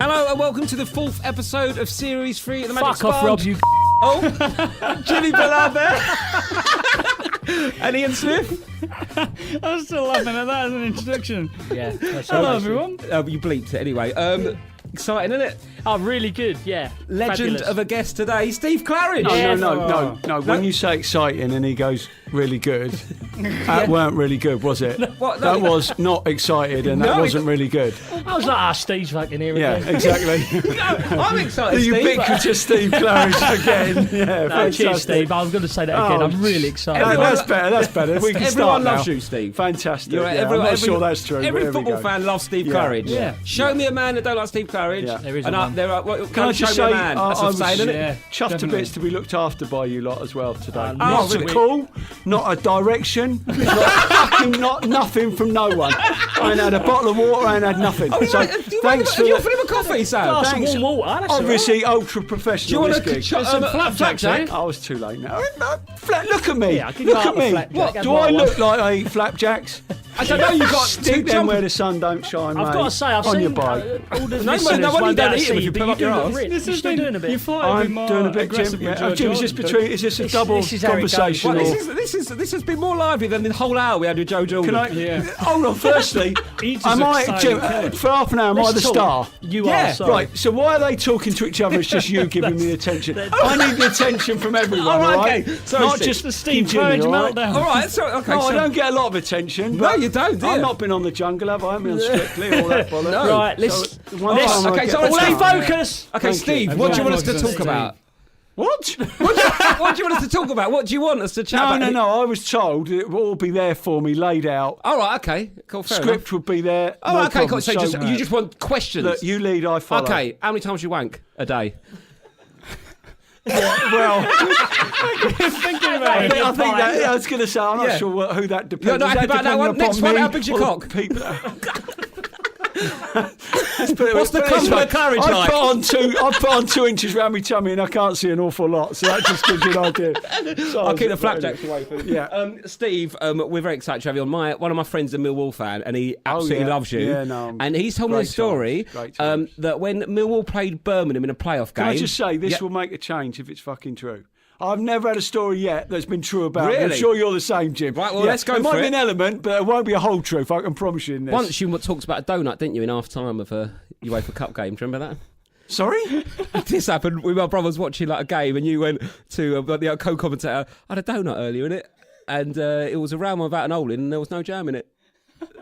Hello and welcome to the 4th episode of Series 3 of the Magic Fuck off, Rob, you... Oh, Jimmy Ballard there. And Ian Smith. I was still laughing at that as an introduction. Yeah. Hello, everyone. You bleeped it anyway. Exciting, isn't it? Oh, really good, yeah. Legend Fabulous. of a guest today, Steve Claridge. No. When you say exciting and he goes really good, that weren't really good, was it? What? That was not excited and that wasn't really good. I was like, Steve's fucking here Yeah, again. exactly. No, I'm excited, The Steve. ubiquitous Steve Claridge again. Yeah, No, cheers, Steve. I was going to say that again. I'm really excited. That's better. We can Everyone start loves now. you, Steve. Fantastic. You're Yeah, I'm not sure that's true. Every but here we football go. fan loves Steve Yeah. Claridge. Yeah. Show me a man that don't like Steve Claridge. Yeah. There is And one. there are. Can I just show me say, a man? I That's what I'm was saying, isn't it? Yeah, chuffed definitely. to bits to be looked after by you lot as well today. Oh, Not a really? call, not a direction, not nothing from no one. I ain't had a bottle of water, I ain't had nothing. Oh, So right. thanks for you offered him a coffee, Sam? Glass of thanks. warm water. That's Obviously, ultra Do you professional. want this to gig. some flapjacks, eh? I was too late now. Look at me. Yeah, I can look go at out with me. flapjack. What? I'd Do I like look like I eat flapjacks? I don't know. You've got Stick them where the sun don't shine, mate. I've got to say, I've on seen your bike. all the No, listeners no, won't be able to eat them see if you but pull up you're your doing arse. a bit. You're still doing a bit. You thought it'd be I'm more doing a bit, Jim. aggressive Yeah. with George Jim, is this Jordan, between? Is this a double this is how it goes. conversation? Well, or- this has been more lively than the whole hour we had with Joe Jordan. Can I? Yeah. Hold on. Firstly, Each is am I, exciting. Jim? For half an hour, am I the Let's talk. star? You Yeah, are, sorry. Right, so why are they talking to each other? It's just you giving me attention. I need the attention from everyone, All right, all right? okay. Sorry, Not Steve. just The Steve Jimmy, Claridge all right? meltdown. All right, so okay. No, so, I don't get a lot of attention. No, but you don't, do you? I've not been on the jungle, have I? I haven't been on Strictly, all that bollocks. No. Right, let's... So, one time I okay, get so the let's chance. Stay focused. Okay, Thank Steve, you. what do you want us to Everyone talk loves about? What? What do you want us to talk about? What do you want us to chat about? No. I was told it will all be there for me, laid out. All right, okay, cool. Fair Script would be there. enough. no Oh, okay, cool. problem. So you just want questions. Look, you lead, I follow. Okay, how many times you wank a day? Well, Thinking about it. I think that. I was going to say, I'm not Yeah. sure who that depends. You're not Is happy about that dependent one? upon Next one, me how big's your or the cock? people- Let's put it- What's the put it this Cumberland way. Claridge I like? put on 2 inches around my tummy and I can't see an awful lot, so that just gives you an idea. So I'll keep the flapjacks away from you. Yeah. Steve, we're very excited to have you on. One of my friends is a Millwall fan, and he absolutely yeah. loves you. Yeah, no, and he's told me a great story times, great times. that when Millwall played Birmingham in a playoff game. Can I just say, this Yeah. will make a change if it's fucking true. I've never had a story yet that's been true about it. I'm Really? sure you're the same, Jim. Right, well, let's go There might for be it. an element, but it won't be a whole truth, I can promise you in this. Once you talked about a donut, didn't you, in half time of a UEFA Cup game? Do you remember that? Sorry? This happened with my brothers watching like a game, and you went to the co-commentator. I had a donut earlier in it, and it was a round one without an hole in, and there was no jam in it.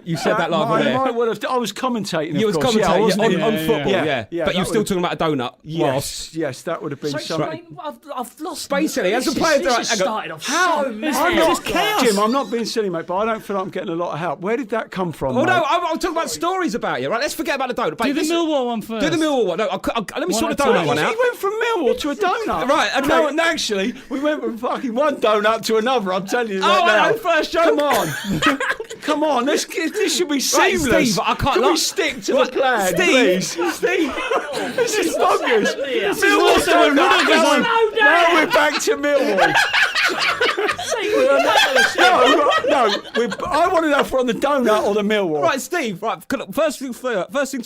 You said that live on air. I was commentating, You of was course. commentating wasn't on, it? on Yeah, football, yeah. yeah. Yeah, But you were that still would- talking about a donut. Yes, that would have been So something. I've lost... Basically, as a This player, is- this right, has hang on. started off How? so I'm mad. not, chaos. Jim, I'm not being silly, mate, but I don't feel like I'm getting a lot of help. Where did that come from, Oh mate? no, I'm talking about stories about you. Right, let's forget about the donut. Do the Listen, Millwall one first. Do the Millwall one. No, let me One sort the at a donut time. one He out. went from Millwall to a donut. Right, okay. No, and actually, we went from fucking one donut to another. I'm telling you that Oh, now. no, first joke. Come on. Come on, this should be Right, seamless. Steve, I can't Can lie. we stick to Right, the plan, Steve. please? Steve, this is bonkers. This is Millwall also donut. a riddle design. Now we're back to Millwall. I want to know if we're on the donut or the Millwall. Right, Steve. Right, first things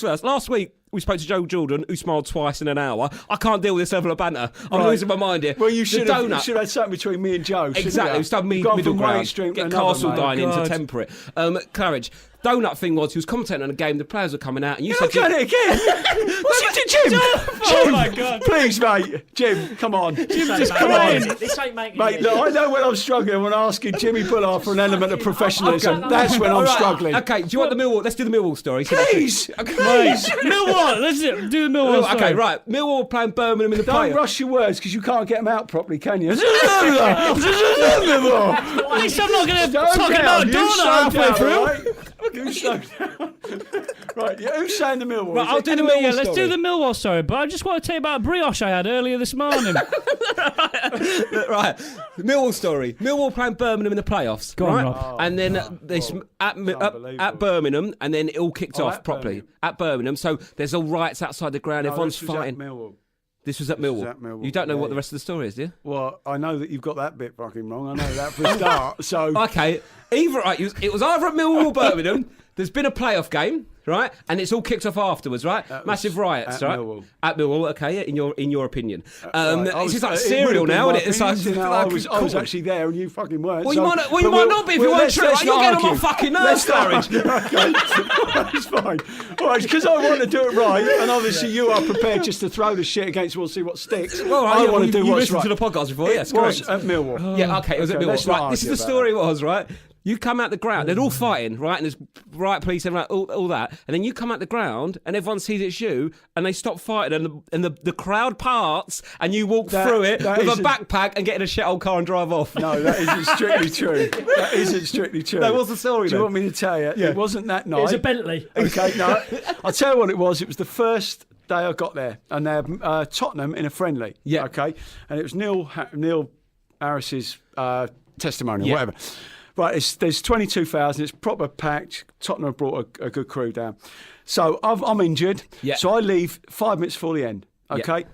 first. Last week we spoke to Joe Jordan, who smiled twice in an hour. I can't deal with this level of banter. I'm Right. losing my mind here. Well, you The should have donut. had something between me and Joe. shouldn't Exactly, you? we've done You've gone middle from one ground. extreme to Get another, castle mate. dining God. to temperate. Claridge, donut thing was he was commentating on a game. The players were coming out, and you You're said, not going it again. What's it to Jim? Oh Jim, my God. please, mate. Jim, come on. just come on. This ain't making Mate, it look, easy. I know when I'm struggling when asking Jimmy Bullard for an element of professionalism. That's when I'm All right, struggling. Okay, do you want the Millwall? Let's do the Millwall story. Please, Okay. please. Millwall. Let's do the Millwall. Okay, story. right. Millwall playing Birmingham in the Don't playoff. rush your words because you can't get them out properly, can you? At least I'm not going to talk about a donut halfway through. Right? You slow down. Right, yeah, who's saying the Millwall? Right, Is I'll it do the anyone Millwall else? Let's story. do the Millwall story, but I just want to tell you about a brioche I had earlier this morning. Right, Millwall story. Millwall playing Birmingham in the playoffs. Go on, right? Rob. And then at Birmingham, and then it all kicked off at properly Birmingham. at Birmingham. So there's all riots outside the ground. No, Everyone's this was at fighting. Millwall. This was at Millwall. at Millwall, You don't know yeah, what the yeah. rest of the story is, do you? Well, I know that you've got that bit fucking wrong. I know that for a start. So Okay, it was either at Millwall or Birmingham. There's been a playoff game, right? And it's all kicked off afterwards, right? Massive riots, at right? Millwall. At Millwall, okay, yeah, in your opinion. Right, I It's was- just like it serial would have now, been isn't it? It's my like, opinion, I was actually there and you fucking weren't. Well, so- you might but not be if you weren't let's- true. let's You're not getting on my argue. fucking nerves, Let's Claridge. not- It's fine. All right, because I want to do it right, and obviously you are prepared just to throw the shit against the wall, see what sticks. Well, I want to you do what's listened right. to the podcast before, yes, It was correct. at Millwall. Yeah, okay, it was at Okay, let's Millwall. not Right, this is argue the about story was, right? You come out the ground, they're all fighting, right? And there's riot police and all that. And then you come out the ground and everyone sees it's you and they stop fighting and the crowd parts and you walk through it that with a isn't- backpack and get in a shit old car and drive off. No, that isn't strictly true. That isn't strictly true. That was the story, Do you then? want me to tell you? It wasn't that night. It was a Bentley. Okay, no. I'll tell you what it was. It was the first day I got there, and they had Tottenham in a friendly. Yeah. Okay, and it was Neil Harris's testimony, Yeah. or whatever. Right, there's 22,000. It's proper packed. Tottenham have brought a good crew down. So I'm injured. Yeah. So I leave 5 minutes before the end. Okay.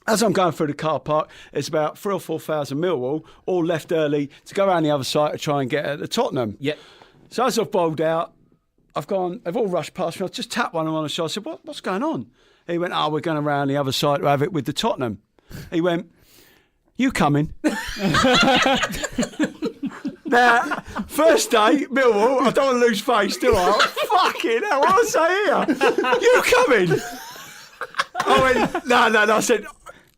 As I'm going through the car park, it's about 3,000 or 4,000 Millwall, all left early to go around the other side to try and get at the Tottenham. Yeah. So as I've bowled out, they've all rushed past me. I just tapped one of them on the shoulder. I said, what's going on? He went, we're going around the other side to have it with the Tottenham. He went, you coming? Now, first day, Millwall, I don't want to lose face, do I? Fucking hell, what did I say here? You coming? I went, no. I said,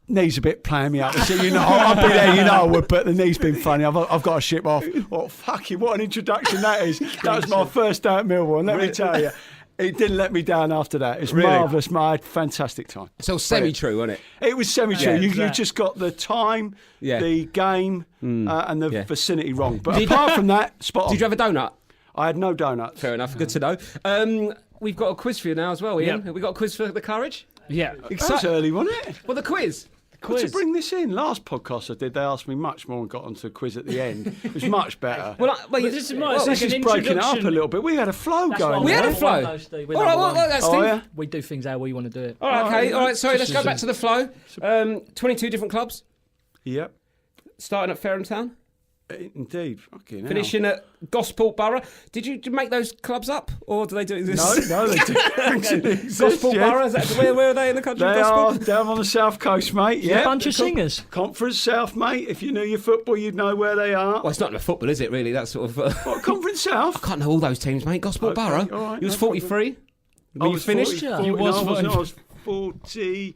knee's a bit playing me up. I said, I'll be there, I would, but the knee's been funny. I've got to ship off. Oh, fucking, what an introduction that is. That was my first day at Millwall, and let me tell you, it didn't let me down after that. It's Really? marvellous, mate. I had a fantastic time. So semi-true, wasn't it? It was semi-true. Yeah, you just got the time, Yeah. the game, and the Yeah. vicinity wrong. But apart from that, spot on. Did you have a donut? I had no donuts. Fair enough, good to know. We've got a quiz for you now as well, Ian. Yep. Have we got a quiz for the Claridge? Yeah. That was early, wasn't it? Well, the quiz. To bring this in, last podcast I did, they asked me much more and got onto a quiz at the end. It was much better. Well, this is more- it's This like is an breaking it up a introduction. little bit. We had a flow going. We had a right? flow. All right, well, that's Oh, Steve. yeah? We do things how we want to do it. All right, okay. All right, sorry, let's go back to the flow. 22 different clubs, Yep. starting at Fareham Town, Indeed. Fucking hell. finishing at Gosport Borough. Did you make those clubs up, or do they do this? No, they do. Gosport Borough, is that, where are they in the country? They are Gosport? down on the south coast, mate. A Yeah. bunch of singers. Conference South, mate. If you knew your football, you'd know where they are. Well, it's not in the football, is it, really? That's sort of... What, Conference South? I can't know all those teams, mate. Gosport Okay, Borough. all right, You was no problem. 43 I when you was finished. 40, You was no, I 40. I was 40,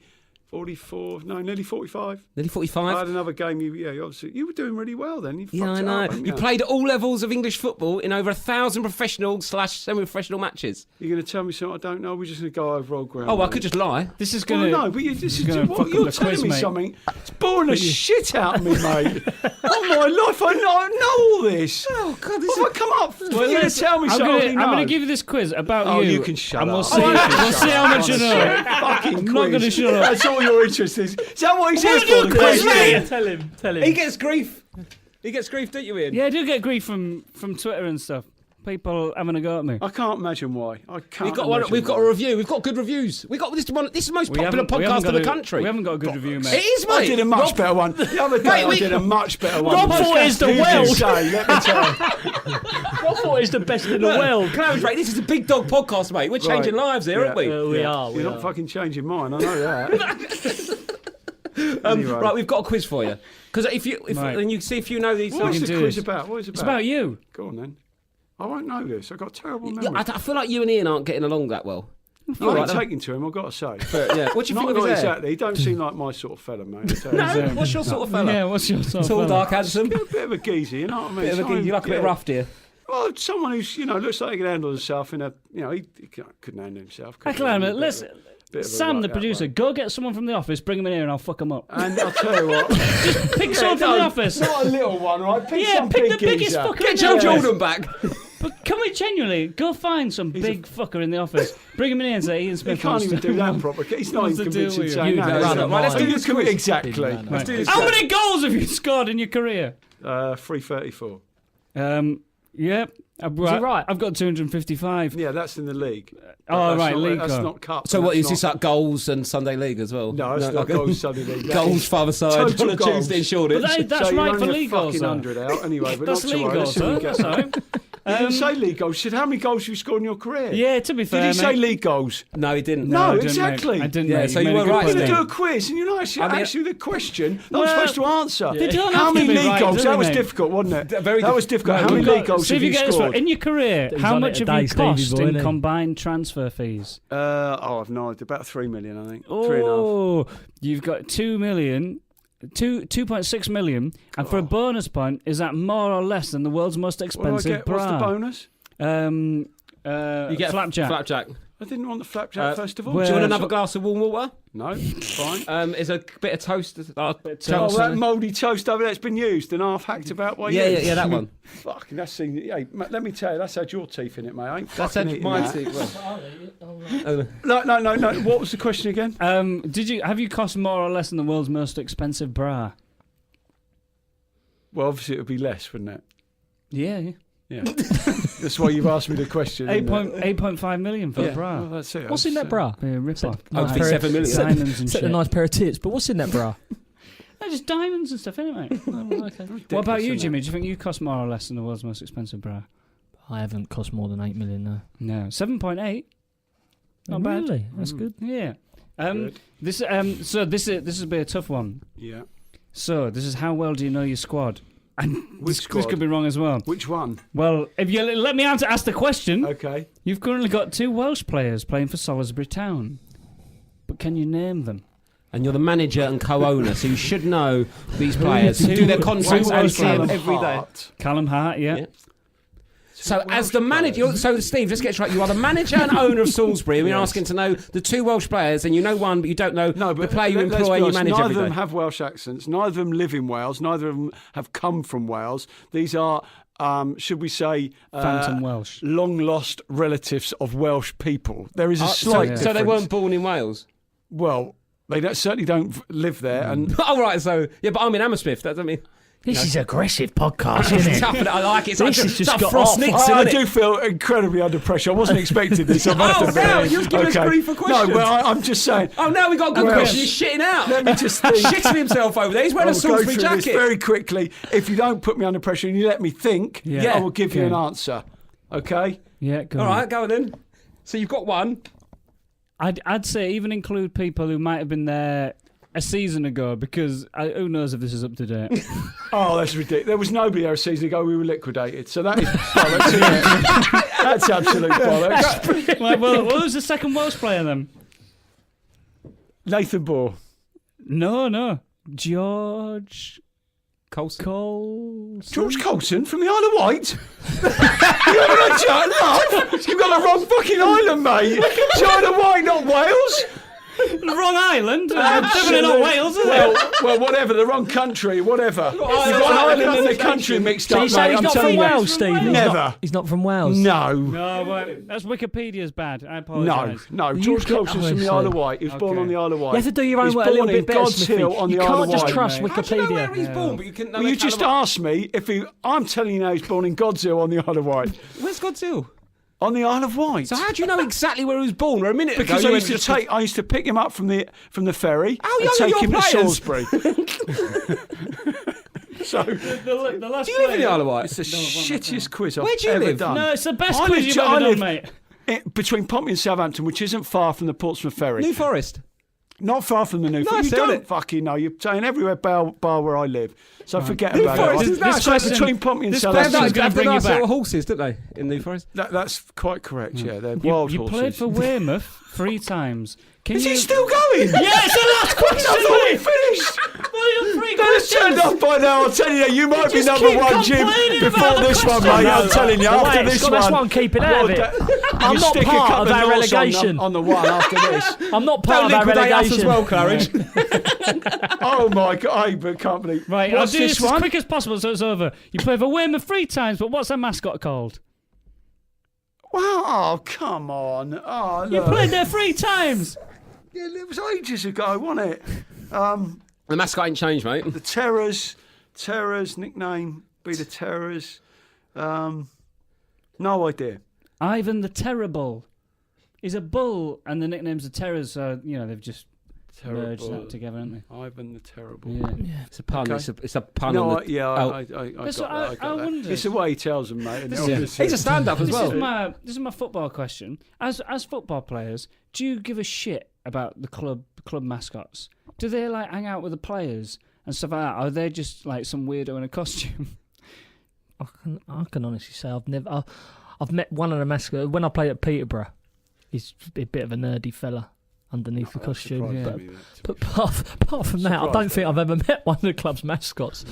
44, no, nearly 45. Nearly I 45. had another game. You were doing really well then. You Yeah, fucked I it know. up, haven't You played at all levels of English football in over 1,000 professional/semi-professional matches. You're going to tell me something I don't know? We're just going to go over old ground. Oh, well, I mate. could just lie. This is Well, going to... no, but this is gonna what fuck you're up the telling quiz, me mate. something. It's boring the shit out of me, mate. All my life, I know all this. Oh, God, What have I come up? You're going to let's- tell me I'm something I gonna, already I'm know. going to give you this quiz about Oh, you. you can shut and up. we'll see, Oh, you can we'll shut see how up. much you know. Fucking I'm not going to shut up. That's all your interest is. Is that what he's here Well, for? you the quiz quiz? me. Tell him. He gets grief. He gets grief, don't you, Ian? Yeah, I do get grief from Twitter and stuff. People having a go at me. I can't imagine why. I can't. We've got one. imagine We've got why. a review. We've got good reviews. We've got this one. This is the most We popular haven't podcast got in the a- country. We haven't got a good review, It mate. is, mate. I did a much Rob- better one. The other day Mate, I did a much better one. Rob thought it's the Who did you world. say? Let me tell you. I thought it's the best in the world. Clarence, mate, this is a big dog podcast, mate. We're changing lives here, aren't we? We are. You're not fucking changing mine. I know that. Anyway. Right, we've got a quiz for you. Because Right. and you see if you know these. What is can the do quiz this. about? What is it It's about? about you. Go on then. I won't know this. I've got a terrible Yeah, memory. I feel like you and Ian aren't getting along that well. I You're ain't right, though. taking to him, I've got to say. Yeah. What do you think Not of his hair? exactly. He don't seem like my sort of fella, mate. I tell you. No, what's your sort of fella? Yeah, what's your sort of Tall, fella? dark, handsome. A bit of a geezer, you know what I mean? You like a bit rough, dear. Well, someone who's, looks like he can handle himself in a, he couldn't handle himself. Hey, could he? Clara, Bit let's... of a- bit of a Sam, right the that producer, way. go get someone from the office, bring him in here and I'll fuck him up. And I'll tell you what. Pick someone from the office. Not a little one, right? Pick Yeah, some pick big the biggest geezer. fucker in Get the Joe office. Jordan back. But can we genuinely go find some big fucker in the office, bring him in here and say Ian He Smith can't wants even to- do that proper. He's not What's even the deal convincing with you? saying You that. know, is right, he? right, let's do this quiz. Exactly. Let's Let's do this. How many goals have you scored in your career? 334. Yep. Is he right? I've got 255. Yeah, that's in the league. Oh, That's right, not, league That's cup. not cup. So what that's is this not- like goals and Sunday league as well? No, it's not goals Sunday league. That Goals is father side total on a goals. Tuesday in Shoreditch. But that's so you're right for only league a goals, fucking though. 100 out anyway. But That's not to league worry, goals, let's see if we sir. get That's that. all right. He didn't say league goals. He said how many goals you scored in your career. Yeah, to be fair, Did he say mate. league goals? No, he didn't. No, I didn't, exactly. mate. I didn't. Yeah, mate. so You you made were a good right point We're going to there. do a quiz, and you're not actually, I mean- actually the question that I'm Well, supposed to answer. They don't How have to many be league right, goals? do That they, was mate? difficult, wasn't it? Very That was difficult. How We've many got- league goals see have if you get this right. scored? In your career, He's how on it much have today, you Stevie cost boy, in isn't he? combined transfer fees? I've no idea. About 3 million, I think. 3.5. Oh, you've got 2 million. 2.6 million, and for a bonus point, is that more or less than the world's most What do I expensive get? What's the bra? bonus? You get flapjack. Flapjack. I didn't want the flapjack first of all. Do you well- want another glass of warm water? No, fine. Is a bit of toast. Oh, that mouldy toast over there, it's been used and half hacked about by you. Yeah, that one. Fucking, that's seen. Hey, let me tell you, that's had your teeth in it, mate. I ain't That's fucking eating my that. teeth. No. What was the question again? Have you cost more or less than the world's most expensive bra? Well, obviously it would be less, wouldn't it? Yeah. Yeah. That's why you've asked me the question. isn't it? 8.5 million for a bra. Well, that's it. What's in that bra? Be a rip-off. Hopefully 7 million. Diamonds and Set shit. a nice pair of tits, but what's in that bra? No, just diamonds and stuff, innit, mate? What about you, Jimmy? Do you think you cost more or less than the world's most expensive bra? I haven't cost more than 8 million, no. No, 7.8. Not bad. Really? That's good. Yeah. Good. This will be a tough one. Yeah. So this is how well do you know your squad? And Which this squad? could be wrong as well. Which one? Well, if you let me ask the question, Okay. you've currently got 2 Welsh players playing for Salisbury Town, but can you name them? And you're the manager and co-owner, so you should know these players. You do their contracts Two and Welsh see them players. every day. Callum Hart, yeah. Yeah. So as the manager, so Steve, let's get it right. You are the manager and owner of Salisbury, and we're Yes. asking to know the 2 Welsh players, and you know one, but you don't know the player you let's employ be and you honest, manage neither every of them day. have Welsh accents. Neither of them live in Wales. Neither of them have come from Wales. These are, should we say, Phantom Welsh. long lost relatives of Welsh people. There is a slight difference. So they weren't born in Wales. Well, they certainly don't live there, and Oh right, so yeah, but I'm in Hammersmith. That doesn't mean. This is aggressive podcast, isn't It's it? tough, and I like it. It's This like, has just like got Frost off. Nixon, I isn't do it? feel incredibly under pressure. I wasn't expecting this. I must Oh, admit. now you're giving us grief for questions. No, well, I'm just saying. Oh, now we got a good Well, question. He's shitting out. Let me just think. Shitting himself over there. He's wearing a I will go Salisbury through this jacket. very quickly. If you don't put me under pressure and you let me think, Yeah. I will give you Okay. an answer. Okay? Yeah, go All on. right, go on then. So you've got one. I'd say even include people who might have been there a season ago, because who knows if this is up to date. Oh, that's ridiculous. There was nobody there a season ago. We were liquidated. So that is bollocks, isn't it? That's absolute bollocks. Right, well, who's the second Welsh player then? Nathan Bohr. No. George Colson. Coulson. George Colson from the Isle of Wight. You haven't had love. You've got the wrong fucking island, mate. It's the Isle of Wight, not Wales. The wrong island. Definitely not Wales, is it? Well, whatever. The wrong country. Whatever. You've got an island and the country mixed So up, you say mate. he's I'm not telling from you. Wales, Steve? Never. He's not from Wales? No. No, but that's Wikipedia's bad. I apologise. No. You George get- Colson's from the oh, Isle of Wight. He was born Okay. on the Isle of Wight. You have to do your own He's work a little born in bit better, God's Smithy. Hill on the You Isle can't of just Wight. trust mate. How do you know Wikipedia. where he's born, but you couldn't know Well, where you just Callum- asked me if he. I'm telling you now, he's born in God's Hill on the Isle of Wight. Where's Godzilla? On the Isle of Wight. So how do you know exactly where he was born? Where a minute Because ago I you used went to I used to pick him up from the ferry How and young are take your him to players? Salisbury. So The last Do you live in the Isle of Wight? it's the shittest quiz I've Where do you ever live? done. No, it's the best I quiz live you've ju- I ever done, live- mate. Between Pompey and Southampton, which isn't far from the Portsmouth ferry. New Forest. Not far from the New Forest. Nice, You isn't don't it? fucking know. You're saying everywhere bar where I live. So forget New about Forest it. is nice. So question- between Pompey and this They have question's Southampton. gonna the bring you nice back. little horses, don't they, in New Forest? That's quite correct, yeah. They're You, wild you horses. played for Weymouth 3 times. Can Is you... he still going? Yeah, it's the last question, I thought we mate. finished. Well, you're 3 They'd have turned questions. off by now. I'll tell you, you might be just number keep 1, Jim, complaining before about the this one, question. mate. I'm telling you, No, after wait, this Scott, one. that's one, keep it out of it. I'm You not stick a part couple of our noughts relegation. on the one after this. I'm not part Don't of our liquidate us relegation. as well, Claridge. Oh my God, I can't believe. Right, What's I'll do this this as one? quick as possible so it's over. You played for Weymouth 3 times, but what's their mascot called? Wow, oh come on. Oh, You look. played there 3 times. Yeah, it was ages ago, wasn't it? The mascot ain't changed, mate. The Terrors, nickname be the Terrors. No idea. Ivan the Terrible. He's a bull, and the nickname's the Terrors, so, they've just merged that together, haven't they? Ivan the Terrible. Yeah. It's a pun. Okay. It's a pun. No, on the, I That's got what that. I wondered. It's the way he tells them, mate. This He's a stand-up as well. This is my football question. As football players, do you give a shit about the club mascots? Do they hang out with the players and stuff like that? Or are they just some weirdo in a costume? I can honestly say I've met one of the mascots when I played at Peterborough. He's a bit of a nerdy fella underneath the costume. But apart from that, I don't think I've ever met one of the club's mascots.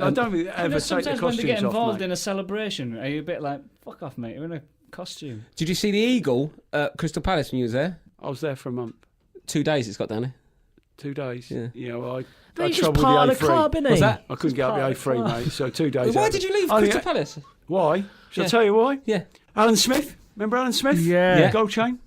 I don't think they ever take the costumes sometimes when they get involved off, in a celebration, are you a bit like, fuck off, mate, you're in a costume? Did you see the eagle at Crystal Palace when you was there? I was there for a month. 2 days it's got down there. 2 days. Yeah. Well, I He's had just trouble part with of the the A3. club, isn't he? What's that? I couldn't get up the A3, mate. So 2 days. Why out. did you leave Only- Crystal Palace? Why? Shall I Yeah. tell you why? Yeah. Alan Smith. Remember Alan Smith? Yeah. Gold chain.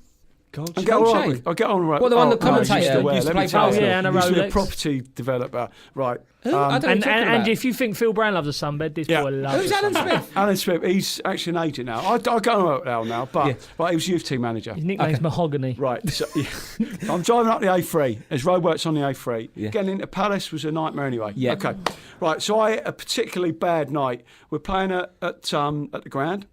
Gold I get on right. Well, the one the no, commentator used to wear. used to Let me play tell you, Arsenal. Yeah, and a he used to be a Rolex. property developer. Right. Who? I don't know what you're talking And about. if you think Phil Brown loves a sunbed, this Yeah. boy loves Who's a Alan sunbed. Smith? Alan Smith, he's actually an agent now. I go on now, but he was youth team manager. His nickname's Mahogany. Right, so I'm driving up the A3. There's roadworks on the A3. Yeah. Getting into Palace was a nightmare anyway. Yeah. Okay. Right, so I had a particularly bad night. We're playing at the ground.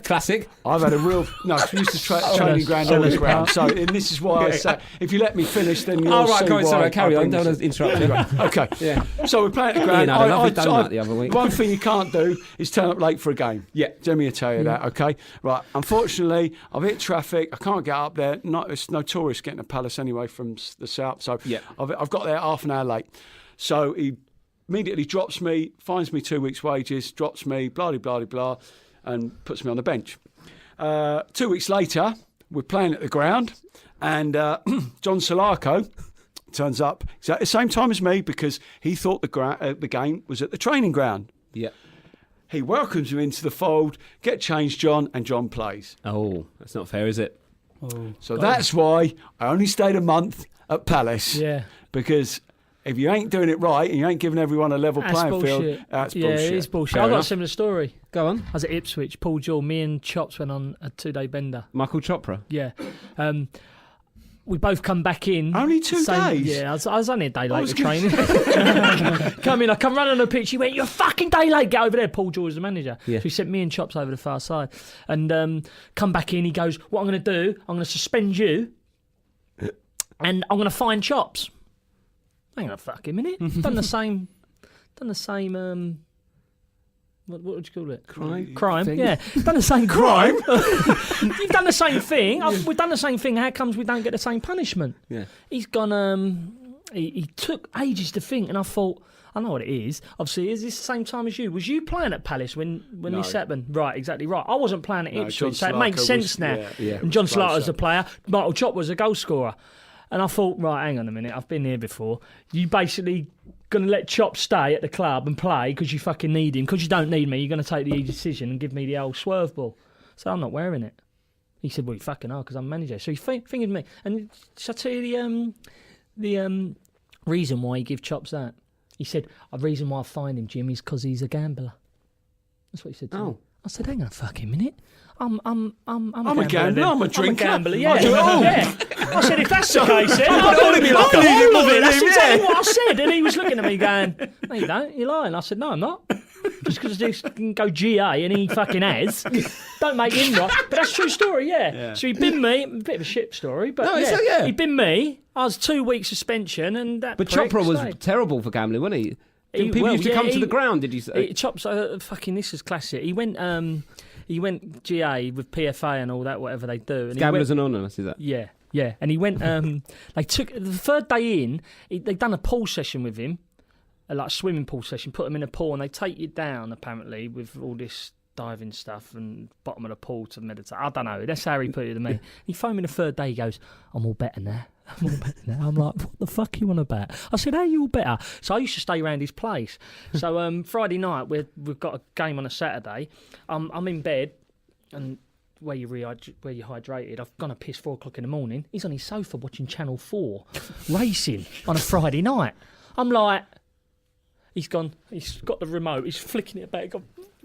Classic. I've had a real we used to training ground all the ground. So and this is why I say if you let me finish, then you'll see go on, why sorry, carry I on. bring Don't this- interrupt you. Okay. Yeah. So we're playing at the ground. Ian had a lovely donut the other week. One thing you can't do is turn up late for a game. Yeah. Let me tell you that, okay? Right. Unfortunately, I've hit traffic. I can't get up there. It's notorious getting to Palace anyway from the south. So Yeah. I've got there half an hour late. So he immediately drops me, fines me 2 weeks' wages, drops me, blah, blah, blah, blah, and puts me on the bench. 2 weeks later, we're playing at the ground, and John Solarco turns up at the same time as me because he thought the game was at the training ground. Yeah. He welcomes me into the fold, get changed, John, and John plays. Oh, that's not fair, is it? So that's why I only stayed a month at Palace. Yeah. Because if you ain't doing it right and you ain't giving everyone a level That's playing bullshit. field, that's Yeah, bullshit. it is bullshit. Fair I've got enough. a similar story. Go on. I was at Ipswich, Paul Jewell, me and Chops went on a 2-day bender. Michael Chopra. Yeah. We both come back in. Only 2 days? Yeah, I was only a day late for training. I come running on the pitch. He went, "You're a fucking day late. Get over there." Paul Jewell was the manager. Yeah. So he sent me and Chops over the far side. And come back in. He goes, "What I'm going to do, I'm going to suspend you and I'm going to fine Chops." Hang on a fucking minute. Done the same. What would you call it? Crime. thing. Yeah. Done the same crime. You've done the same thing. We've done the same thing. How comes we don't get the same punishment? Yeah. He's gone. He took ages to think, and I thought, I know what it is. Obviously, is this the same time as you? Was you playing at Palace when No. this happened? Right, exactly right. I wasn't playing at No, Ipswich, so John it makes Slarko sense was- now. yeah, and John was closer. Slarter's a player. Michael Chop was a goal scorer. And I thought, right, hang on a minute, I've been here before. You basically going to let Chop stay at the club and play because you fucking need him. Because you don't need me, you're going to take the easy decision and give me the old swerve ball. So I'm not wearing it. He said, well, you fucking are because I'm manager. So he fingered me. And shall I tell you the reason why he gave Chops that? He said, the reason why I fined him, Jim, is because he's a gambler. That's what he said to me. I said, hang on a fucking minute. I'm a gambler. I'm a drinker. I'm a gambler, yeah. I do it all. Yeah. I said, if that's the case, then I've got it all in me I'll locker. do all of it. Yeah. That's exactly what I said. And he was looking at me going, no, you don't. You're lying. I said, no, I'm not. Just because this can go GA and he fucking has, don't make him right. But that's a true story, yeah. So he binned me, a bit of a shit story, but he binned me. I was 2 weeks suspension, and that. But prick Chopra was stayed. terrible for gambling, wasn't he? People well, used to yeah, come to he- the ground, did you say? Chops, fucking, this is classic. He went GA with PFA and all that, whatever they do. And Gamblers Anonymous, is that? Yeah. And he went, they took, the third day in, they'd done a pool session with him, like a swimming pool session, put him in a pool, and they take you down, apparently, with all this diving stuff and bottom of the pool to meditate. I don't know. That's how he put it to me. He phoned me the third day. He goes, I'm all better now. I'm like, what the fuck are you on about? I said, how are you all better? So I used to stay around his place. So Friday night, we've got a game on a Saturday. I'm in bed, and where you're hydrated, I've gone to piss 4 o'clock in the morning. He's on his sofa watching Channel 4 racing on a Friday night. I'm like, He's got the remote. He's flicking it back.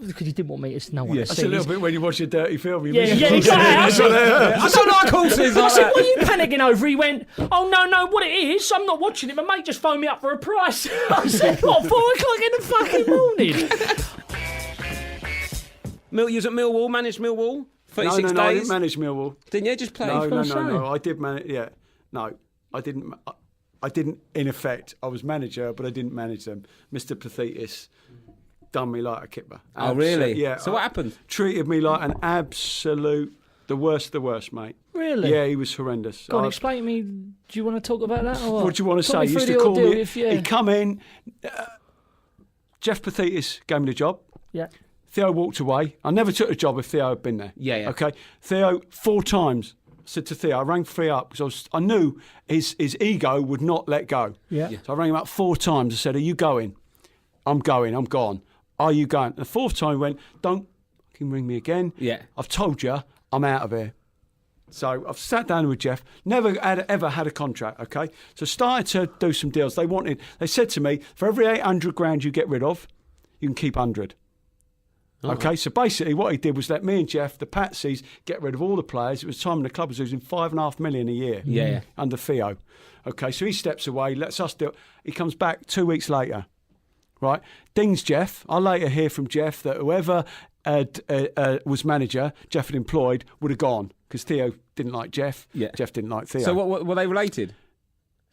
Because he didn't want me to no one to That's see. a little bit when you watch a dirty film. Yeah, exactly. I don't like horses I like said, that. what are you panicking over? He went, oh, no, what it is, I'm not watching it. My mate just phoned me up for a price. I said, what, 4 o'clock in the fucking morning? You was at Millwall, managed Millwall, 36 days. No, I didn't manage Millwall. Didn't you? Just play? No, I did manage, yeah. No, I didn't, in effect, I was manager, but I didn't manage them. Mr. Pathetis done me like a kipper. Oh, really? Yeah. So what happened? Treated me like an absolute, the worst, mate. Really? Yeah, he was horrendous. Go on, explain to me, do you want to talk about that? Or what do you want to Talk say? me He used through to the call ordeal me, if, yeah. he'd come in, Jeff Pathetis gave me the job. Yeah. Theo walked away. I never took the job if Theo had been there. Yeah. Okay. Theo, 4 times, said to Theo, I rang Theo up because I knew his ego would not let go. Yeah. So I rang him up 4 times. I said, are you going? I'm going. I'm gone. Are you going? And the 4th time he went, don't fucking ring me again. Yeah. I've told you, I'm out of here. So I've sat down with Jeff, never ever had a contract, okay? So started to do some deals. They said to me, for every 800 grand you get rid of, you can keep 100. Okay, so basically what he did was let me and Jeff, the Patsies, get rid of all the players. It was time when the club was losing $5.5 million a year under Theo. Okay, so he steps away, lets us do it. He comes back 2 weeks later, right? Dings Jeff. I later hear from Jeff that whoever was manager, Jeff had employed, would have gone because Theo didn't like Jeff. Yeah. Jeff didn't like Theo. So what were they related?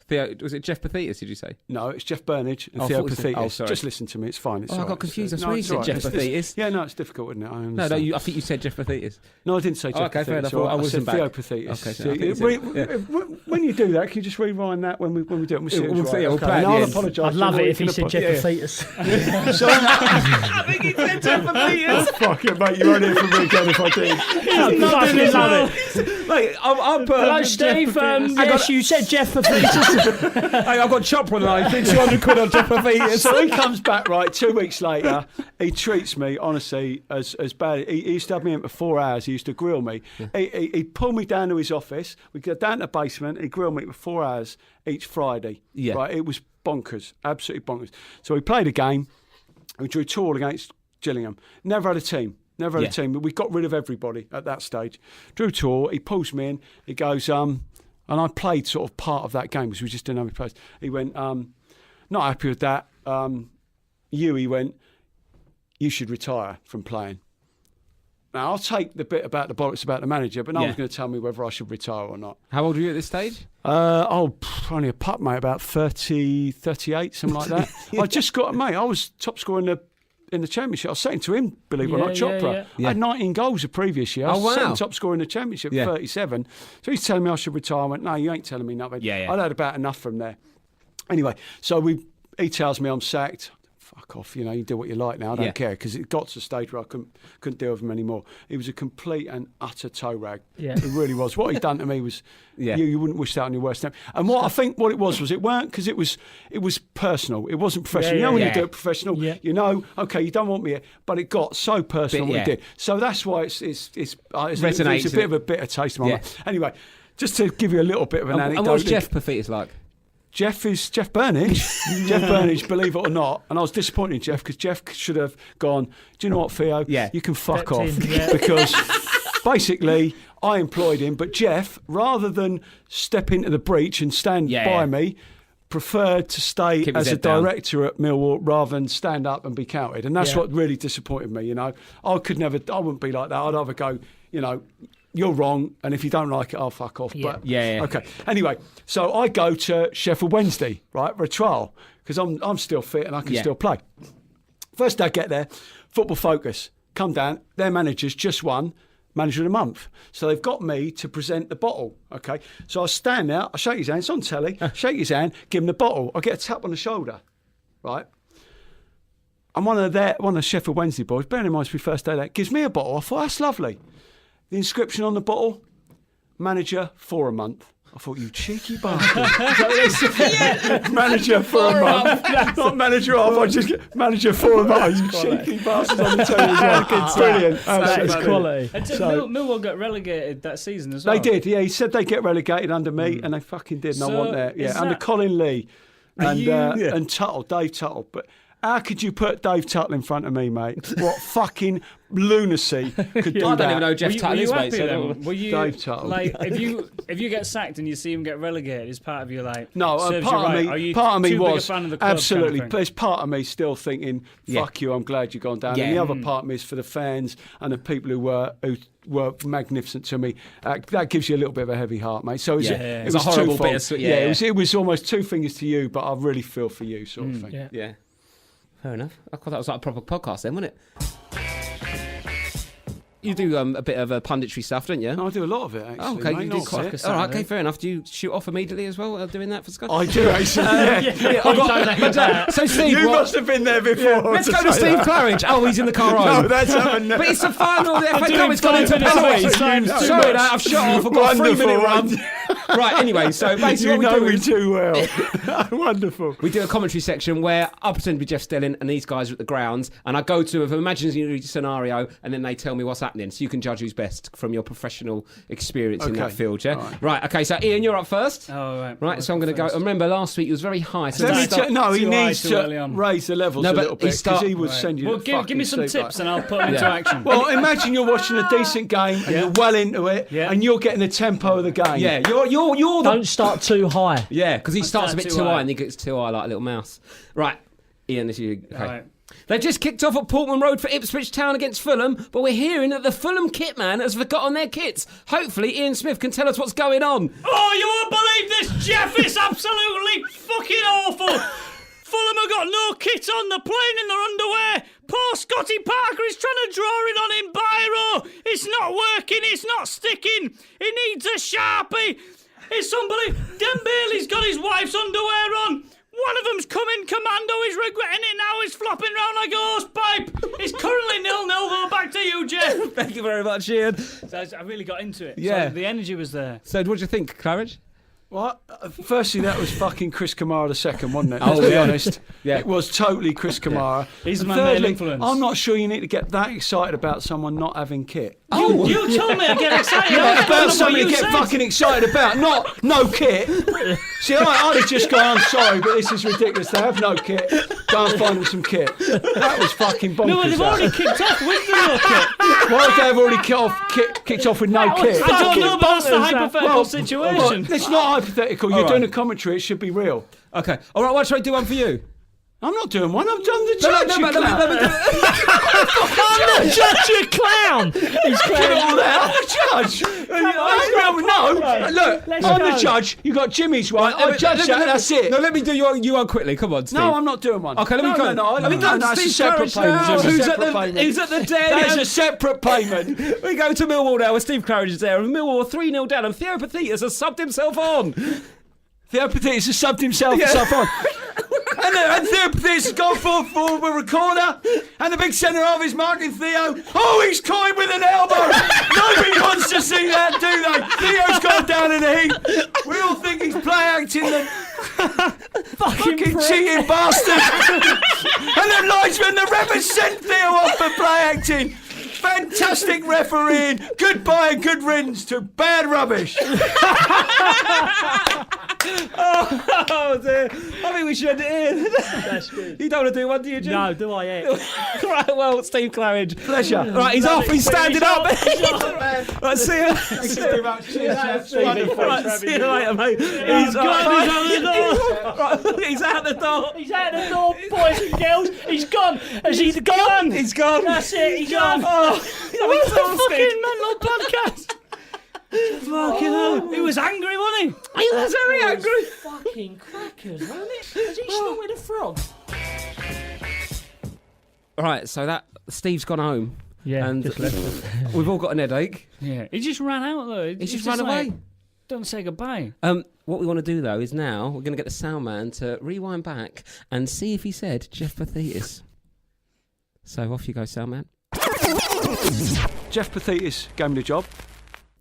Theo, was it Jeff Pathetis, did you say? No, it's Jeff Burnage and Oh, Theo I thought you said- Pathetis. oh, sorry. Just listen to me, it's fine. It's I all got right. confused. I No, swear you it's said all right. Jeff It's- Pathetis. Yeah, no, it's difficult, isn't it? I No, understand. I think you said Jeff Pathetis. No, I didn't say Jeff okay, Pathetis. fair enough. all right. I wasn't said Theo back. Pathetis. Okay, so So I think you said- when you do that, can you just rewind that when we do it? We'll see. We'll see, we'll Okay, play and at the I'll end. apologise. I'd love to it all if he you said can Jeff apo- Pathetis. So, I think he said Jeff Pathetis. fuck it, mate. You won't hear from me again if I do. I fucking love it. Mate, I'm put. Hello, Steve. Yes, you said Jeff Pathetis. Hey, I've got chopper on the line. 200 quid on Jeff Pathetis. So he comes back, right, 2 weeks later. He treats me, honestly, as bad. He used to have me in for 4 hours. He used to grill me. He'd pull me down to his office. We'd go down to the basement. He'd grill me for 4 hours each Friday. Yeah. Right, it was bonkers, absolutely bonkers. So we played a game. We drew 2-2 against Gillingham. Never had a team. Never had a team. We got rid of everybody at that stage. Drew 2-2. He pulls me in. He goes, and I played sort of part of that game because we just didn't have any players. He went, not happy with that. He went, you should retire from playing. Now, I'll take the bit about the bollocks about the manager, but no one's going to tell me whether I should retire or not. How old were you at this stage? Only a pup, mate, about 30, 38, something like that. I just got, mate, I was top scorer in the championship. I was saying to him, believe it or not, Chopra. Yeah. I had 19 goals the previous year. I was wow. second top scorer in the championship, 37. So he's telling me I should retire. I went, no, you ain't telling me nothing. Yeah. I'd had about enough from there. Anyway, so he tells me I'm sacked. Fuck off, you do what you like now. I don't care, because it got to the stage where I couldn't deal with him anymore. He was a complete and utter toe rag. Yeah. It really was. What he'd done to me was, Yeah. you wouldn't wish that on your worst enemy. And I think what it was it weren't, because it was personal. It wasn't professional. Yeah, When yeah. you do it professional, Yeah. okay, you don't want me here, but it got so personal what he did. So that's why it's Resonates, a bit of a bitter taste in my mouth. Anyway, just to give you a little bit of an anecdote. And what's Jeff Pathetis like? Jeff Burnage. Jeff Burnage, believe it or not. And I was disappointed in Jeff because Jeff should have gone, do you know what, Theo? Yeah. You can fuck Stepped off. in, yeah. Because basically I employed him, but Jeff, rather than step into the breach and stand by me, preferred to stay Keep his as a head down. director at Millwall rather than stand up and be counted. And that's what really disappointed me, I wouldn't be like that. I'd either go, you're wrong, and if you don't like it, I'll fuck off. Yeah. But, Yeah. Okay. Anyway, so I go to Sheffield Wednesday, right, for a trial, because I'm still fit and I can still play. First day I get there, Football Focus, come down, their manager's just won Manager of the Month. So they've got me to present the bottle, okay? So I stand there, I shake his hand, it's on telly, shake his hand, give him the bottle. I get a tap on the shoulder, right? And one of the Sheffield Wednesday boys, bearing in mind it's my first day there, gives me a bottle. I thought, that's lovely. The inscription on the bottle, manager for a month. I thought, you cheeky bastard. Is that what they said? Manager for a month. Not manager of, I just get manager for a month. You cheeky bastards on the telly as well. Brilliant. That is Absolutely. quality. And So- Millwall got relegated that season as well. They did, yeah. He said they'd get relegated under me, and they fucking did, and I So want that. is Yeah, under that- Colin Lee and you- and Tuttle, Dave Tuttle. But How could you put Dave Tuttle in front of me, mate? What fucking lunacy could do I that? don't even know Jeff Were Tuttle you is, happy mate. So then? Were you Dave Tuttle. like if you get sacked and you see him get relegated, is part of you like No, serves part you right? of Are me, you part of me too big a was fan of the club absolutely. kind of thing? There's part of me still thinking, "Fuck you, I'm glad you've gone down." Yeah. And the other part of me is for the fans and the people who were magnificent to me. That gives you a little bit of a heavy heart, mate. So it It's was a horrible twofold. bittersweet- Yeah, yeah. it was almost two fingers to you, but I really feel for you, sort of thing. Yeah. Yeah. Fair enough. I thought that was like a proper podcast then, wasn't it? You do a bit of punditry stuff, don't you? No, I do a lot of it, actually. Oh, okay, mate, you do not quite. it. All right, okay, fair enough. Do you shoot off immediately as well doing that for Scott? I do, actually. So Steve, You must have been there before. let's to go to say Steve that. Claridge. Oh, he's in the car No, home. that's happened. But it's the final of the FA Cup. It's gone into 5 minutes penalties. times too Sorry, much. I've shot off. I've got a 3-minute run. Wonderful. Right, anyway, so basically You what know we do me is too well. Wonderful. we do a commentary section where I pretend to be Jeff Stelling and these guys are at the grounds, and I go to an imaginary scenario, and then they tell me what's happening. So you can judge who's best from your professional experience in Okay. that field, yeah? All right. Right, okay, so Ian, you're up first. Oh, right. Right, so I'm going to go. Remember, last week he was very high. So Let me start- tell- he too high needs too early to on. raise the levels No, a but little he bit because he would Right. send you Well, to give me fucking some sleep tips like- and I'll put them into Yeah. action. Well, imagine you're watching a decent game and you're well into it and you're getting the tempo of the game. Yeah, you're the... Don't start too high. Yeah, because he starts a bit too too high high. and he gets too high like a little mouse. Right, Ian, this is you. Okay. Right. They've just kicked off at Portman Road for Ipswich Town against Fulham, but we're hearing that the Fulham kit man has forgotten their kits. Hopefully Ian Smith can tell us what's going on. Oh, you won't believe this, Jeff! It's absolutely fucking awful! Fulham have got no kit on, they're playing in their underwear. Poor Scotty Parker is trying to draw it on in biro. It's not working, it's not sticking. He needs a Sharpie. It's unbelievable. Dembele's got his wife's underwear on. One of them's coming commando, he's regretting it now, he's flopping round like a hose pipe. It's currently 0-0 though, back to you, Jeff. Thank you very much, Ian. So I really got into it. Yeah. So the energy was there. So what do you think, Claridge? What? Firstly, that was fucking Chris Kamara the second, wasn't it? Oh, Let's be yeah. honest. Yeah. It was totally Chris Kamara. He's And the man thirdly, made influence. I'm not sure you need to get that excited about someone not having kit. Oh, You told me I get excited. About something to get fucking excited about, not no kit. See, I'd have just gone, I'm sorry, but this is ridiculous. They have no kit. Go and find them some kit. That was fucking bonkers. No, they've that. already kicked off with the no kit. Why would they have already kicked off with no kit? I don't know, but that's the bonkers, that. hypothetical Well, situation. it's not hypothetical. You're All doing right. a commentary. It should be real. okay. All right, why should I do one for you? I'm not doing one. I've done the judge. you clown. I'm the judge, you clown. He's Get clown. all that. I'm the judge. No, look, Let's I'm go. the judge. You got Jimmy's one. I judge that. That's it. No, let me do you one quickly. Come on, Steve. No, I'm not doing one. Okay, let me go. No, that's a Steve separate Claridge now. payment. Who's at the den? That's a separate payment. We go to Millwall now, where Steve Claridge is there, and Millwall are 3-0 down, and Theo Pethitas has subbed himself on. Theo Pethitas has subbed himself on. And Theo Pethitas has gone forward with a recorder, and the big centre half is marking Theo. Oh, he's coying with an elbow. Nobody wants to see that, do they? Theo's gone down in the heat. We all think he's play acting the fucking cheating bastard. And the linesman, the ref has sent Theo off for play acting. Fantastic refereeing. Goodbye and good riddance to bad rubbish. Oh dear. I think we should end it in. That's good. You don't want to do one, do you, Jim? No, do I yet? Right, well, Steve Claridge. Pleasure. Right, he's off. He's standing up. Right, see you. Thanks very much. Cheers. Wonderful. Right, see you later, mate. He's out the door. He's out the door, boys and girls. He's gone. Has he gone? He's gone. That's it. He's gone. Oh, What a fucking mental podcast. Fucking hell. He was angry, wasn't he was very angry. Fucking crackers, wasn't it? Has he snorted a frog? All right, so that Steve's gone home. Yeah, and just left. we've all got an headache. he? Yeah. He just ran out, though. He's just run away. Don't say goodbye. What we want to do, though, is now we're going to get the sound man to rewind back and see if he said Jeff Pethitas. So off you go, sound man. Jeff Pethitas gave me the job.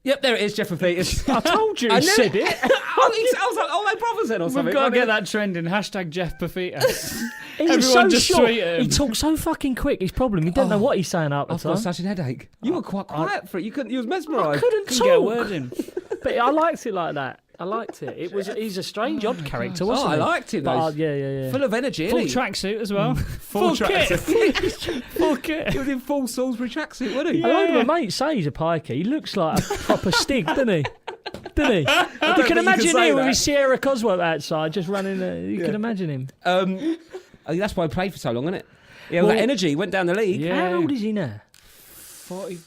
Yep, there it is, Jeff Pethitas. I told you I he knew said it. it. I was like, oh, my brothers then or something. We've got to get that trending. #Jeff Pethitas. He's Everyone so just short. tweet at him. He talks so fucking quick. His problem, he doesn't know what he's saying out the I've got time. such an headache. You were quite quiet for it. You was mesmerised. I couldn't Couldn't get a talk. word in. But I liked it like that. I liked it. He's a strange, odd character, wasn't he? I liked him. But, yeah. Full of energy. Full isn't he? tracksuit as well. Full tracksuit. Full kit. He was in full Salisbury tracksuit, wasn't he? A lot of my mates say he's a pikey. He looks like a proper stig, doesn't he? You can imagine him with his Sierra Cosworth outside, just running. You can imagine him. That's why he played for so long, isn't it? Yeah, all that energy went down the league. Yeah. How old is he now? 40.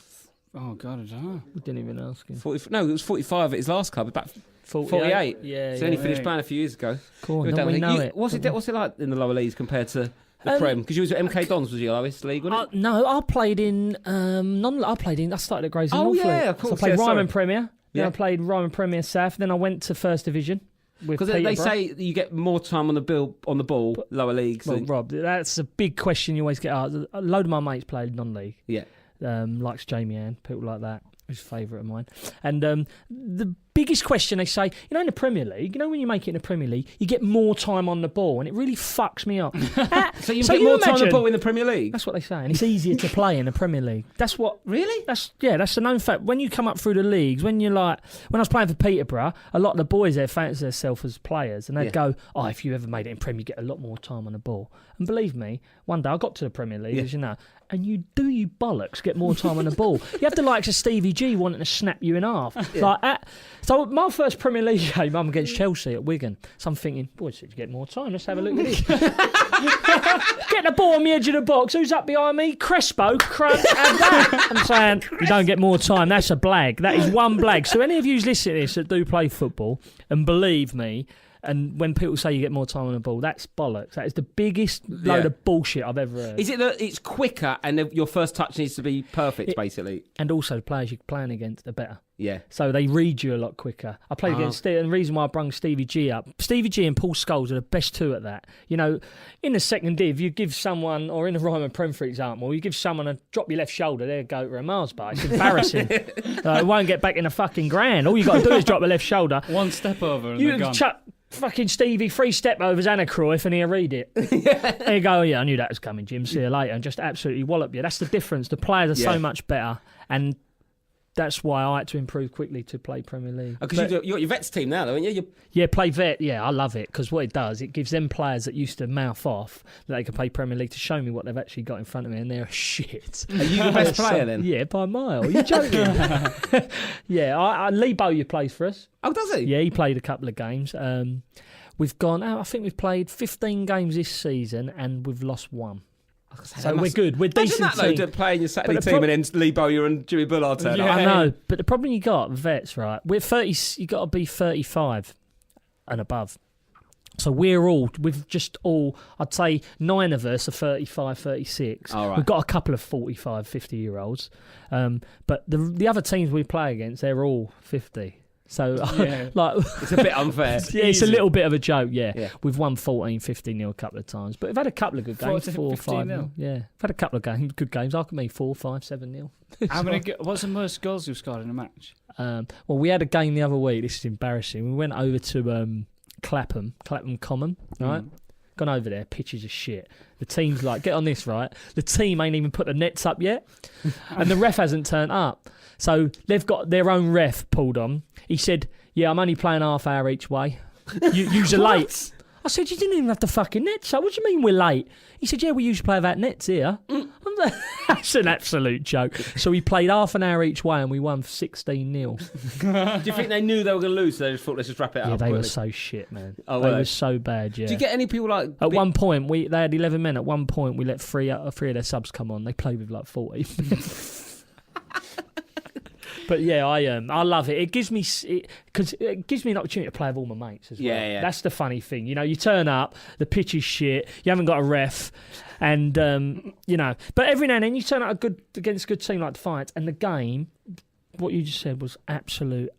Oh God, I don't know. We didn't even ask him. 40, no, it was 45 at his last club. About 48. Yeah, so only finished playing a few years ago. Cool. Don't we know it? What's it like in the lower leagues compared to the Prem? Because you was at MK Dons, was your lowest league, wasn't it? No, I played in I started at Grays and Northfleet. Yeah, of course. So I played Ryman sorry. Premier. Then Yeah. I played Ryman Premier South. Then I went to First Division. Because they say you get more time on the ball, lower leagues. Well, Rob, that's a big question you always get asked. A load of my mates played non-league. Yeah. Likes Jamie Ann, people like that. His favourite of mine. And the biggest question they say, in the Premier League, when you make it in the Premier League, you get more time on the ball, and it really fucks me up. So you get more time on the ball in the Premier League? That's what they say, and it's easier to play in the Premier League. That's what. Really? That's a known fact. When you come up through the leagues, when I was playing for Peterborough, a lot of the boys there fancy themselves as players, and they'd go, "Oh, if you ever made it in Premier, you get a lot more time on the ball." And believe me, one day I got to the Premier League, as you know, and you bollocks get more time on the ball. You have the likes of Stevie G wanting to snap you in half. So my first Premier League game, I'm against Chelsea at Wigan. So I'm thinking, boys, you get more time. Let's have a look at this. Get the ball on the edge of the box. Who's up behind me? Crespo, crunch, and that. I'm saying, you don't get more time. That's a blag. That is one blag. So any of you listening to this that do play football, and believe me, and when people say you get more time on the ball, that's bollocks. That is the biggest load of bullshit I've ever heard. Is it that it's quicker and your first touch needs to be perfect, basically? And also the players you're playing against are better. Yeah. So they read you a lot quicker. I played against and the reason why I brung Stevie G up. Stevie G and Paul Scholes are the best two at that. In the second div, you give someone, or in the Ryman Prem, for example, you give someone a drop your left shoulder, they'll go to a Mars bar. It's embarrassing. It won't get back in a fucking grand. All you got to do is drop the left shoulder. One step over and you they're gone. chuck fucking Stevie 3 step overs and a Cruyff and he'll read it. There you go, I knew that was coming, Jim. See you later. And just absolutely wallop you. That's the difference. The players are so much better. And that's why I had to improve quickly to play Premier League. Because you got your vets team now, though, haven't you? Yeah, play vet. Yeah, I love it because what it does, it gives them players that used to mouth off that they can play Premier League to show me what they've actually got in front of me, and they're shit. Are you the best player then? Yeah, by a mile. Are you joking? Yeah, Lee Bowyer plays for us. Oh, does he? Yeah, he played a couple of games. We've gone out. I think we've played 15 games this season, and we've lost one. So we're good. We're decent. Imagine that, though, playing your Saturday team and then Lee Bowyer and Jimmy Bullard turn up. I know, but the problem you got, vets, right? We're 30. You got to be 35 and above. So we've just all, I'd say 9 of us are 35, 36. All right. We've got a couple of 45, 50-year-olds. But the other teams we play against, they're all 50. So, it's a bit unfair. It's a little bit of a joke, yeah. We've won 14, 15-0 a couple of times. But we've had a couple of good games, 4 or 5-0. Yeah, we've had a couple of good games. I can mean 4, 5, 7-0. What's the most goals you've scored in a match? Well, we had a game the other week. This is embarrassing. We went over to Clapham Common, right? Gone over there, pitches are shit. The team's like, get on this, right? The team ain't even put the nets up yet. And the ref hasn't turned up. So they've got their own ref pulled on. He said, yeah, I'm only playing half hour each way. Use a late. I said, you didn't even have the fucking nets up. What do you mean we're late? He said, yeah, we usually play without nets here. That's an absolute joke. So we played half an hour each way and we won 16-0. Do you think they knew they were going to lose, so they just thought, let's just wrap it up? Yeah, they quickly? were so shit, man. Oh, they were so bad, yeah. Do you get any people like... At one point, they had 11 men. At one point, we let three of their subs come on. They played with like 40. But yeah, I love it. It gives me an opportunity to play with all my mates as well. Yeah. That's the funny thing. You turn up, the pitch is shit, you haven't got a ref, and But every now and then you turn up against a good team like Defiance, and the game, what you just said was absolute.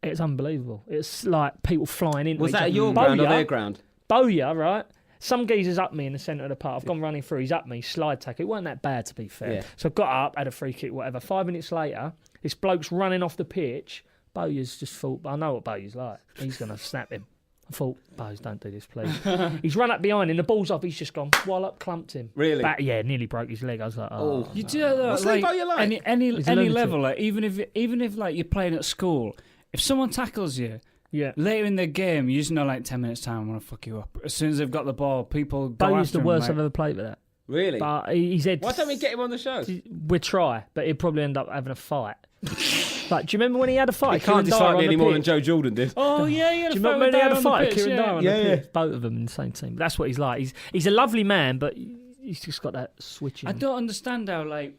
It's unbelievable. It's like people flying in. Was that at your ground or their ground? Bowyer, right? Some geezer's up me in the centre of the park. I've gone running through. He's up me, slide tackle. It wasn't that bad, to be fair. Yeah. So I got up, had a free kick, whatever. 5 minutes later, this bloke's running off the pitch. Bowyer's just thought, I know what Bowyer's like. He's going to snap him. I thought, Bowyers, don't do this, please. He's run up behind him. The ball's off. He's just gone, wallop, clumped him. Really? Yeah, nearly broke his leg. I was like, oh. You do that, what's Lee Bowyer like? Any level, like, even if like you're playing at school, if someone tackles you Yeah. Later in the game, you just know, like 10 minutes time, I want to fuck you up. As soon as they've got the ball, people go Bo's after the him, worst like, I've ever played with that. Really? But he said, Why don't we get him on the show? we'll try, but he'd probably end up having a fight. Like, do you remember when he had a fight? He can't dislike me any more than Joe Jordan did. Oh, yeah, Do you remember when he had a fight? Kieran Dyer on the Yeah, pitch. Both of them in the same team. But that's what he's like. He's a lovely man, but he's just got that switch in I him. don't understand how, like,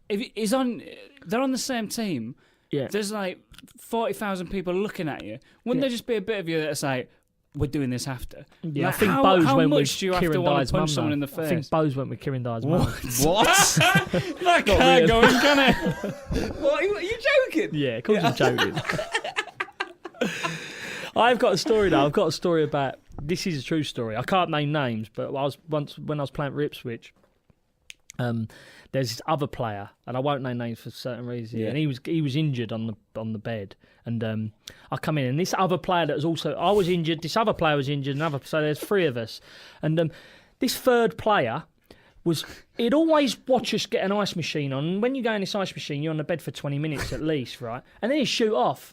if he's on, they're on the same team. Yeah. There's like 40,000 people looking at you. Wouldn't there just be a bit of you that's like, we're doing this after? Yeah, Like, I think how Bo's went much with do you have to Kieran want Dyer's to punch mum, someone though. in the I think face? Bo's went with Kieran Dyer's mum. What? That can't go in, can it? What? Are you joking? Yeah, of course I'm joking. I've got a story though. I've got a story about. This is a true story. I can't name names, but when I was playing for Ipswich, there's this other player, and I won't name names for certain reasons. Yeah. And he was injured on the bed, and I come in, and this other player that was also I was injured. This other player was injured, so there's three of us, and this third player. He'd always watch us get an ice machine on. And when you go in this ice machine, you're on the bed for 20 minutes at least, right? And then he'd shoot off.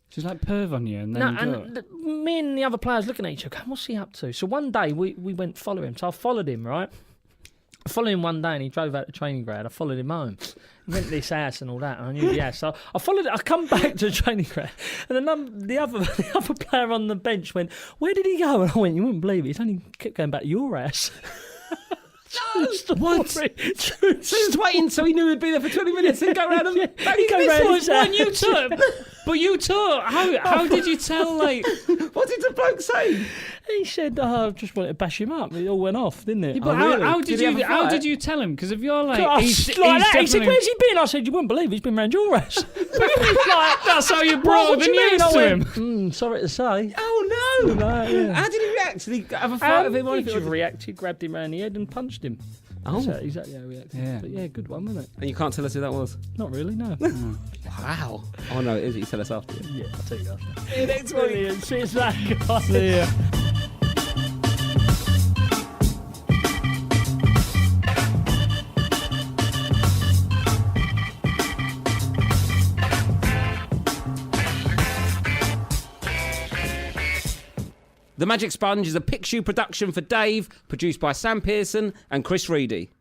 She's like perv on you, and then Me and the other players looking at each other, going, what's he up to? So one day we went follow him. So I followed him, right? I followed him one day and he drove out the training ground. I followed him home. He went to this house and all that, and I knew the house. So I followed it. I come back to the training ground, and the other player on the bench went, where did he go? And I went, you wouldn't believe it. He's only kept going back to your house. What? So he was waiting so he knew he'd be there for 20 minutes and go around and He'd go round his house. you took. But you took. How did you tell? Like, what did the bloke say? He said, I just wanted to bash him up. It all went off, didn't it? but really? how Did did he have you? a How fight? did you tell him? Because if you're like, Like he's that. He said, definitely- where's he been? I said, you wouldn't believe he's been round your house. like, that's how you brought What the do you mean? news I to him. went, sorry to say. Oh no! Yeah. How did he react? Did he have a fight with him? Or He anything? just reacted, grabbed him round the head and punched him. Oh. That's exactly how he reacted. Yeah. But yeah, good one, wasn't it? And you can't tell us who that was? Not really, no. Wow. Oh no, it is. You tell us after. Yeah, I'll tell you after. See you next week. Brilliant. Cheers, that guy. See ya. The Magic Sponge is a Pixiu production for Dave, produced by Sam Pearson and Chris Reidy.